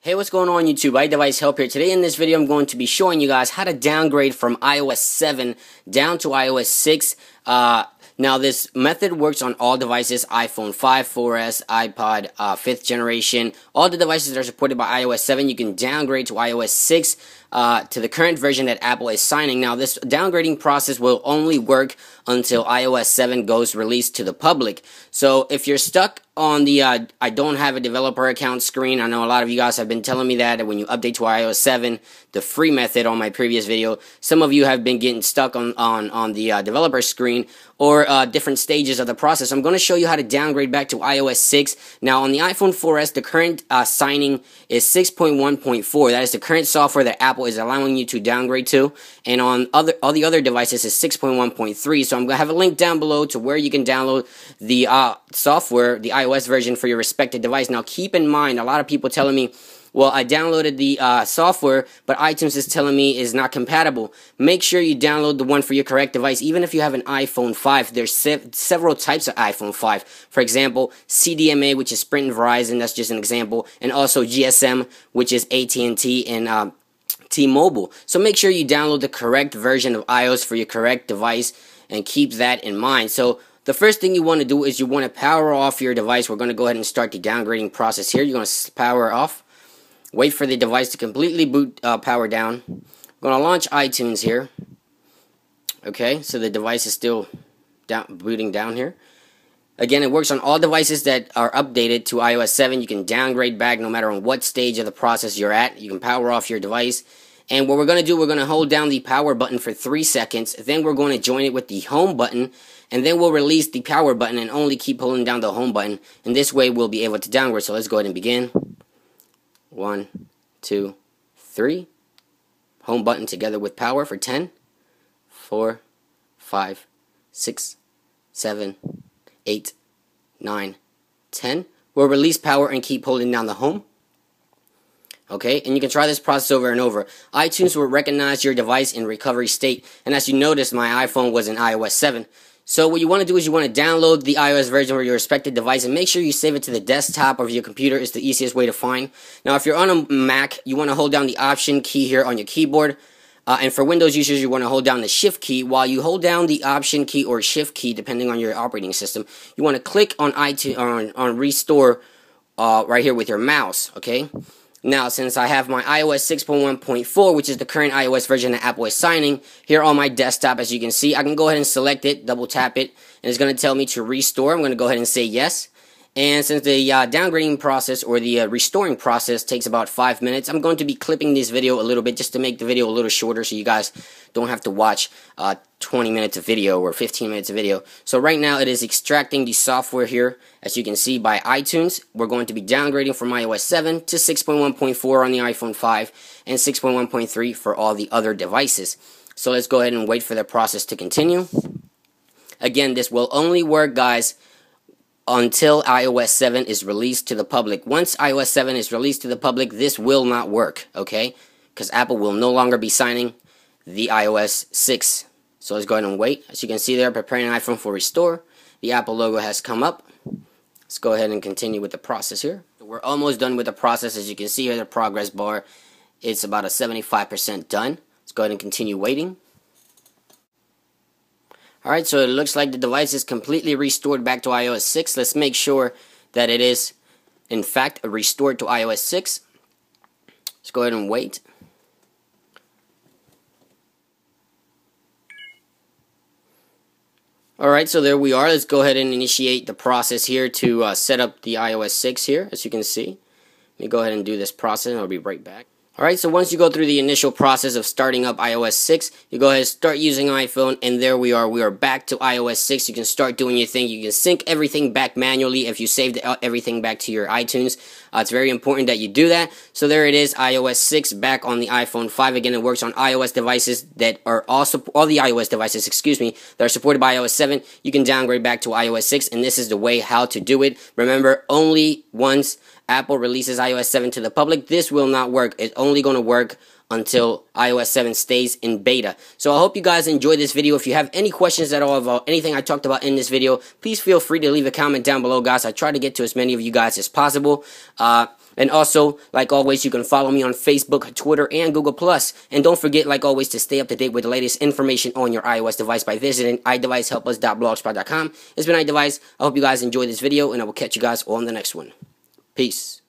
Hey, what's going on YouTube? iDevice Help here. Today in this video I'm going to be showing you guys how to downgrade from iOS 7 down to iOS 6. Now this method works on all devices: iPhone 5, 4S, iPod, 5th generation. All the devices that are supported by iOS 7, you can downgrade to iOS 6 to the current version that Apple is signing. Now this downgrading process will only work until iOS 7 goes released to the public. So if you're stuck on the I don't have a developer account screen, I know a lot of you guys have been telling me that when you update to iOS 7, the free method on my previous video, some of you have been getting stuck on the developer screen or different stages of the process. I'm going to show you how to downgrade back to iOS 6. Now on the iPhone 4S, the current signing is 6.1.4. That is the current software that Apple is allowing you to downgrade to, and on all the other devices is 6.1.3. So I'm going to have a link down below to where you can download the software, the iOS version for your respective device. Now keep in mind, a lot of people telling me, well, I downloaded the software, but iTunes is telling me is not compatible. Make sure you download the one for your correct device. Even if you have an iPhone 5, there's several types of iPhone 5. For example, CDMA, which is Sprint and Verizon, that's just an example, and also GSM, which is AT&T and T-Mobile. So make sure you download the correct version of iOS for your correct device and keep that in mind. So the first thing you want to do is you want to power off your device. We're going to go ahead and start the downgrading process here. You're going to power off. Wait for the device to completely boot, power down. I'm going to launch iTunes here. Okay, so the device is still booting down here. Again, it works on all devices that are updated to iOS 7. You can downgrade back no matter on what stage of the process you're at. You can power off your device. And what we're going to do, we're going to hold down the power button for 3 seconds. Then we're going to join it with the home button. And then we'll release the power button and only keep holding down the home button. And this way we'll be able to downgrade. So let's go ahead and begin. 1, 2, 3. Home button together with power for 10, 4, 5, 6, 7, 8, 9, 10. We'll release power and keep holding down the home. Okay, and you can try this process over and over. iTunes will recognize your device in recovery state. And as you notice, my iPhone was in iOS 7. So what you want to do is you want to download the iOS version for your respective device and make sure you save it to the desktop of your computer. Is the easiest way to find. Now if you're on a Mac, you want to hold down the Option key here on your keyboard. And for Windows users, you want to hold down the Shift key. While you hold down the Option key or Shift key, depending on your operating system, you want to click on iTunes on Restore right here with your mouse. Okay. Now, since I have my iOS 6.1.4, which is the current iOS version that Apple is signing, here on my desktop, as you can see, I can go ahead and select it, double tap it, and it's going to tell me to restore. I'm going to go ahead and say yes. And since the downgrading process or the restoring process takes about 5 minutes, I'm going to be clipping this video a little bit just to make the video a little shorter so you guys don't have to watch 20 minutes of video or 15 minutes of video. So right now it is extracting the software here, as you can see, by iTunes. We're going to be downgrading from iOS 7 to 6.1.4 on the iPhone 5 and 6.1.3 for all the other devices. So let's go ahead and wait for the process to continue. Again, this will only work, guys, until iOS 7 is released to the public. Once iOS 7 is released to the public, this will not work, okay? Because Apple will no longer be signing the iOS 6. So let's go ahead and wait. As you can see there, preparing an iPhone for restore. The Apple logo has come up. Let's go ahead and continue with the process here. We're almost done with the process. As you can see here, the progress bar, it's about a 75% done. Let's go ahead and continue waiting. Alright, so it looks like the device is completely restored back to iOS 6. Let's make sure that it is, in fact, restored to iOS 6. Let's go ahead and wait. Alright, so there we are. Let's go ahead and initiate the process here to set up the iOS 6 here, as you can see. Let me go ahead and do this process, and I'll be right back. Alright, so once you go through the initial process of starting up iOS 6, you go ahead and start using iPhone, and there we are. We are back to iOS 6. You can start doing your thing. You can sync everything back manually if you saved everything back to your iTunes. It's very important that you do that. So there it is, iOS 6 back on the iPhone 5. Again, it works on iOS devices that are also, all the iOS devices, excuse me, that are supported by iOS 7. You can downgrade back to iOS 6, and this is the way how to do it. Remember, only once Apple releases iOS 7 to the public, this will not work. It's only going to work until iOS 7 stays in beta. So I hope you guys enjoyed this video. If you have any questions at all about anything I talked about in this video, please feel free to leave a comment down below, guys. I try to get to as many of you guys as possible. And also, like always, you can follow me on Facebook, Twitter, and Google+. And don't forget, like always, to stay up to date with the latest information on your iOS device by visiting iDeviceHelpUs.blogspot.com. It's been iDevice. I hope you guys enjoyed this video, and I will catch you guys on the next one. Peace.